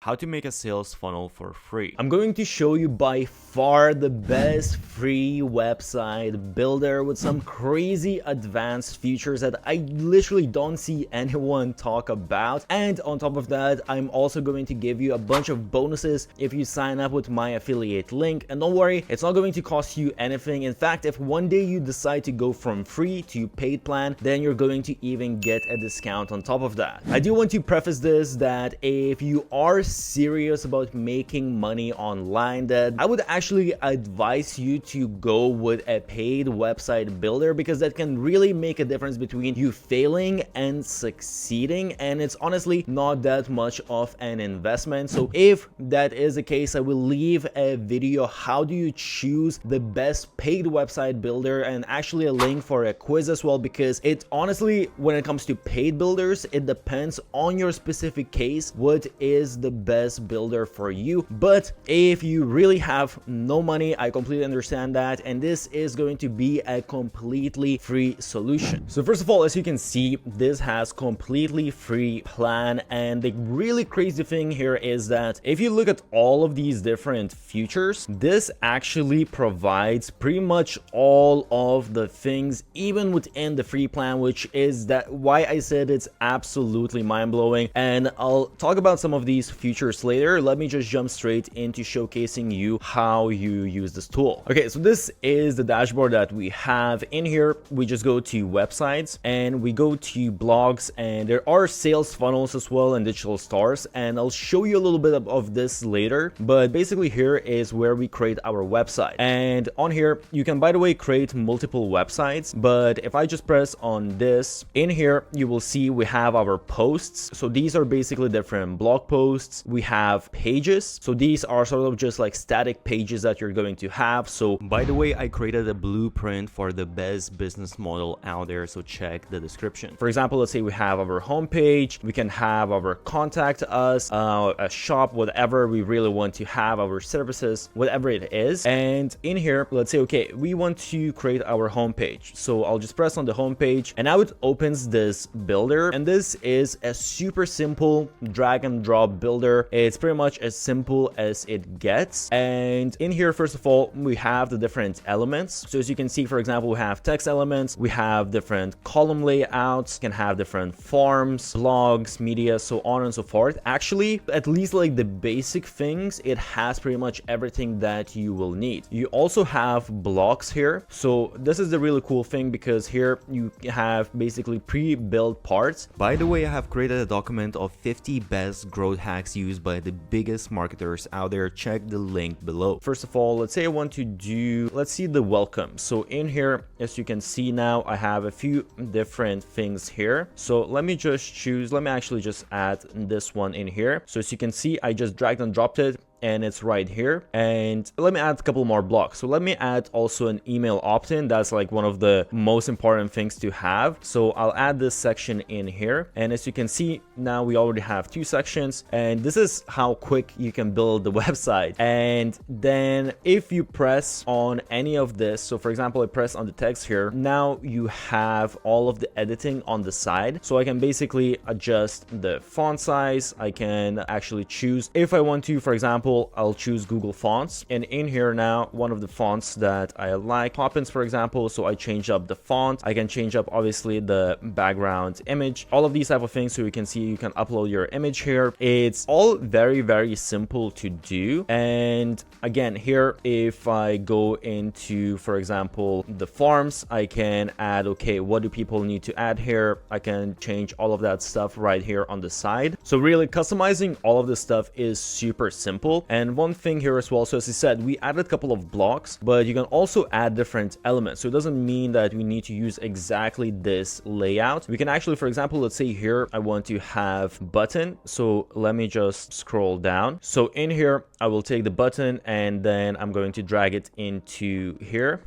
How to make a sales funnel for free. I'm going to show you by far the best free website builder with some crazy advanced features that I literally don't see anyone talk about. And on top of that, I'm also going to give you a bunch of bonuses if you sign up with my affiliate link. And don't worry, it's not going to cost you anything. In fact, if one day you decide to go from free to paid plan, then you're going to even get a discount on top of that. I do want to preface this that if you are serious about making money online, that I would actually advise you to go with a paid website builder, because that can really make a difference between you failing and succeeding, and it's honestly not that much of an investment. So if that is the case, I will leave a video how do you choose the best paid website builder, and actually a link for a quiz as well, because it honestly, when it comes to paid builders, it depends on your specific case what is the best builder for you. But if you really have no money, I completely understand that, and this is going to be a completely free solution. So first of all, as you can see, this has completely free plan, and the really crazy thing here is that if you look at all of these different features, this actually provides pretty much all of the things even within the free plan, which is that why I said it's absolutely mind-blowing. And I'll talk about some of these features later. Let me just jump straight into showcasing you how you use this tool. Okay, so this is the dashboard that we have in here. We just go to websites and we go to blogs, and there are sales funnels as well and digital stars, and I'll show you a little bit of this later. But basically here is where we create our website, and on here you can, by the way, create multiple websites. But if I just press on this, in here you will see we have our posts. So these are basically different blog posts. We have pages, so these are sort of just like static pages that you're going to have. So By the way, I created a blueprint for the best business model out there, so check the description. for example, let's say we have our homepage, we can have our contact us, a shop, whatever we really want to have, our services, whatever it is. And in here, let's say, okay, we want to create our homepage. So I'll just press on the homepage, and now it opens this builder, and this is a super simple drag and drop builder. It's pretty much as simple as it gets. And in here, first of all, we have the different elements. So as you can see, for example, we have text elements, we have different column layouts, can have different forms, blogs, media, so on and so forth. Actually, at least like the basic things, it has pretty much everything that you will need. You also have blocks here. So this is the really cool thing, because here you have basically pre-built parts. By the way, I have created a document of 50 best growth hacks used by the biggest marketers out there. Check the link below. First of all, let's say I want to do, let's see, the welcome. So in here, as you can see now, I have a few different things here. So let me just choose, let me actually just add this one in here. So as you can see, I just dragged and dropped it, and it's right here. And let me add a couple more blocks. So let me add also an email opt-in. That's like one of the most important things to have. So I'll add this section in here, and as you can see now, we already have two sections, and this is how quick you can build the website. And then if you press on any of this, so for example, I press on the text here, now you have all of the editing on the side. So I can basically adjust the font size. I can actually choose if I want to, for example, I'll choose Google Fonts, and in here now, one of the fonts that I like, Poppins, for example. So I change up the font. I can change up obviously the background image, all of these type of things. So you can see you can upload your image here. It's all very, very simple to do. And again, here, if I go into, for example, the forms, I can add, okay, what do people need to add here? I can change all of that stuff right here on the side. So really customizing all of this stuff is super simple. And one thing here as well, so as I said, we added a couple of blocks, but you can also add different elements. So it doesn't mean that we need to use exactly this layout. We can actually, for example, let's say here I want to have button. So let me just scroll down. So in here, I will take the button, and then I'm going to drag it into here.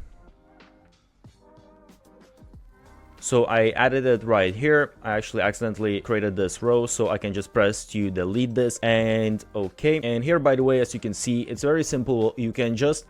So I added it right here. I actually accidentally created this row, so I can just press to delete this, and okay. And here, by the way, as you can see, it's very simple.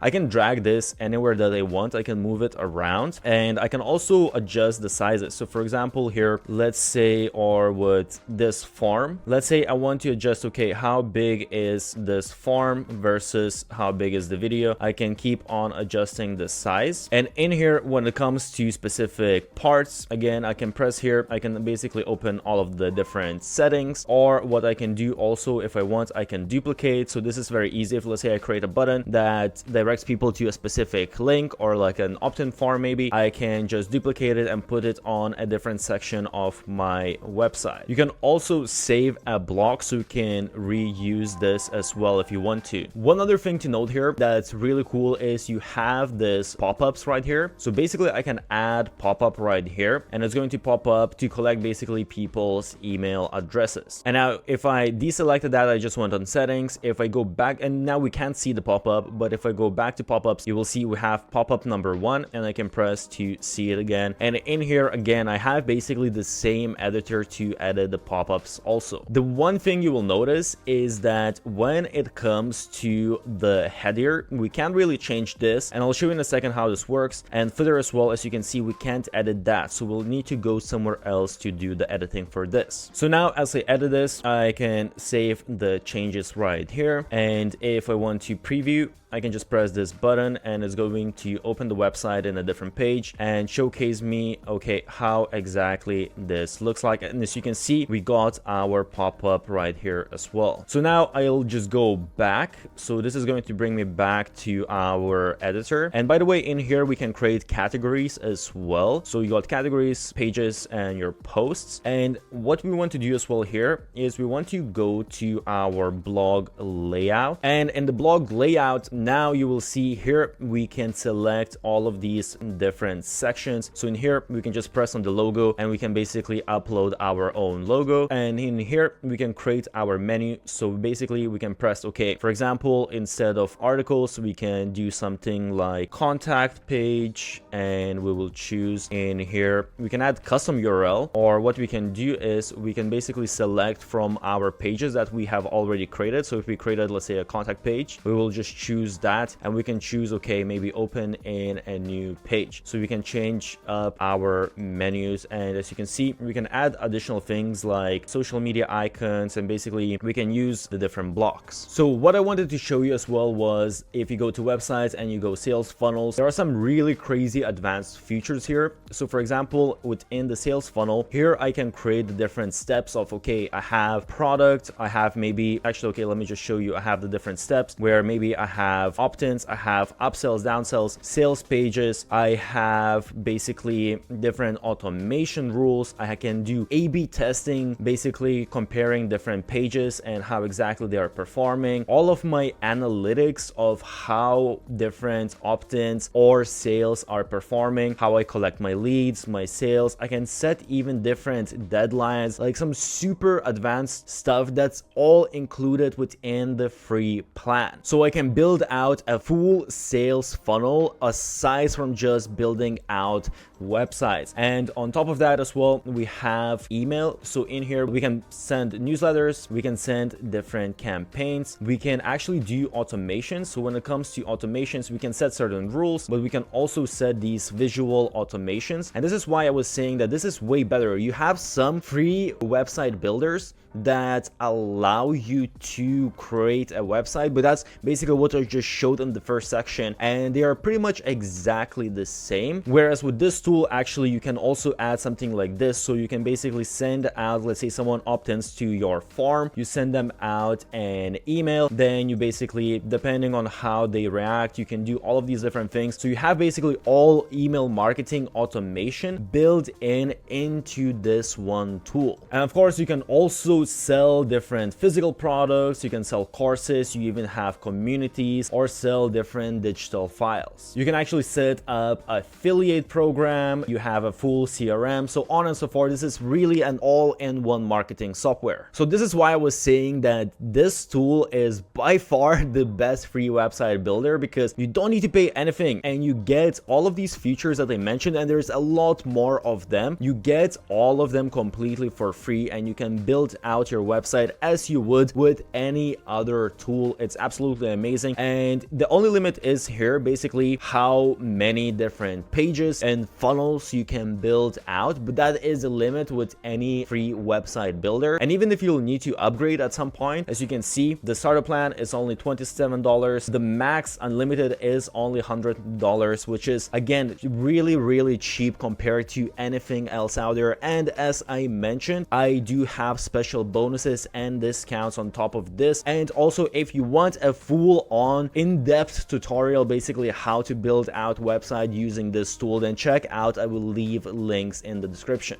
I can drag this anywhere that I want. I can move it around, and I can also adjust the sizes. So for example, here, let's say, or with this farm, let's say I want to adjust, okay, how big is this farm versus how big is the video. I can keep on adjusting the size. And in here, when it comes to specific parts, again, I can press here. I can basically open all of the different settings, or what I can do also, if I want, I can duplicate. So this is very easy. If let's say I create a button that directs people to a specific link or like an opt-in form, maybe I can just duplicate it and put it on a different section of my website. You can also save a block, so you can reuse this as well if you want to. One other thing to note here that's really cool is you have this pop-ups right here. So basically I can add pop-up right here, and it's going to pop up to collect basically people's email addresses. And now if I deselected that, I just went on settings. If I go back, and now we can't see the pop-up, but if I go back to pop-ups, you will see we have pop-up number 1, and I can press to see it again. And in here again, I have basically the same editor to edit the pop-ups also. The one thing you will notice is that when it comes to the header, we can't really change this, and I'll show you in a second how this works. And footer as well, as you can see, we can't edit that, so we'll need to go somewhere else to do the editing for this. So now as I edit this, I can save the changes right here, and if I want to preview, I can just press this button, and it's going to open the website in a different page and showcase me, okay, how exactly this looks like. And as you can see, we got our pop-up right here as well. So now I'll just go back. So this is going to bring me back to our editor. And by the way, in here, we can create categories as well. So you got categories, pages, and your posts. And what we want to do as well here is we want to go to our blog layout. And in the blog layout, now you will see here we can select all of these different sections. So in here we can just press on the logo, and we can basically upload our own logo. And in here we can create our menu. So basically we can press OK. For example, instead of articles, we can do something like contact page, and we will choose in here. We can add custom URL, or what we can do is we can basically select from our pages that we have already created. So if we created, let's say, a contact page, we will just choose that, and we can choose, okay, maybe open in a new page. So we can change up our menus, and as you can see, we can add additional things like social media icons, and basically we can use the different blocks. So what I wanted to show you as well was, if you go to websites and you go sales funnels, there are some really crazy advanced features here. So for example, within the sales funnel here, I can create the different steps of, okay, I have product, I have maybe, actually, okay, let me just show you. I have the different steps where maybe I have opt-ins, I have upsells, downsells, sales pages, I have basically different automation rules. I can do A/B testing, basically comparing different pages and how exactly they are performing. All of my analytics of how different opt-ins or sales are performing, how I collect my leads, my sales. I can set even different deadlines, like some super advanced stuff that's all included within the free plan. So I can build out a full sales funnel aside from just building out websites. And on top of that as well, we have email. So in here we can send newsletters, we can send different campaigns, we can actually do automations. So when it comes to automations, we can set certain rules, but we can also set these visual automations. And this is why I was saying that this is way better. You have some free website builders that allow you to create a website, but that's basically what I just showed in the first section, and they are pretty much exactly the same. Whereas with this tool, actually you can also add something like this. So you can basically send out, let's say someone opt-ins to your farm, you send them out an email, then you basically, depending on how they react, you can do all of these different things. So you have basically all email marketing automation built into this one tool. And of course you can also sell different physical products, you can sell courses, you even have communities, or sell different digital files. You can actually set up affiliate programs, Instagram, you have a full CRM, so on and so forth. This is really an all-in-one marketing software. So this is why I was saying that this tool is by far the best free website builder, because you don't need to pay anything and you get all of these features that I mentioned, and there's a lot more of them. You get all of them completely for free, and you can build out your website as you would with any other tool. It's absolutely amazing, and the only limit is here basically how many different pages and funnels you can build out, but that is the limit with any free website builder. And even if you'll need to upgrade at some point, as you can see, the starter plan is only $27. The max unlimited is only $100, which is again really cheap compared to anything else out there. And as I mentioned, I do have special bonuses and discounts on top of this. And also, if you want a full-on in-depth tutorial, basically how to build out website using this tool, then check out, I will leave links in the description.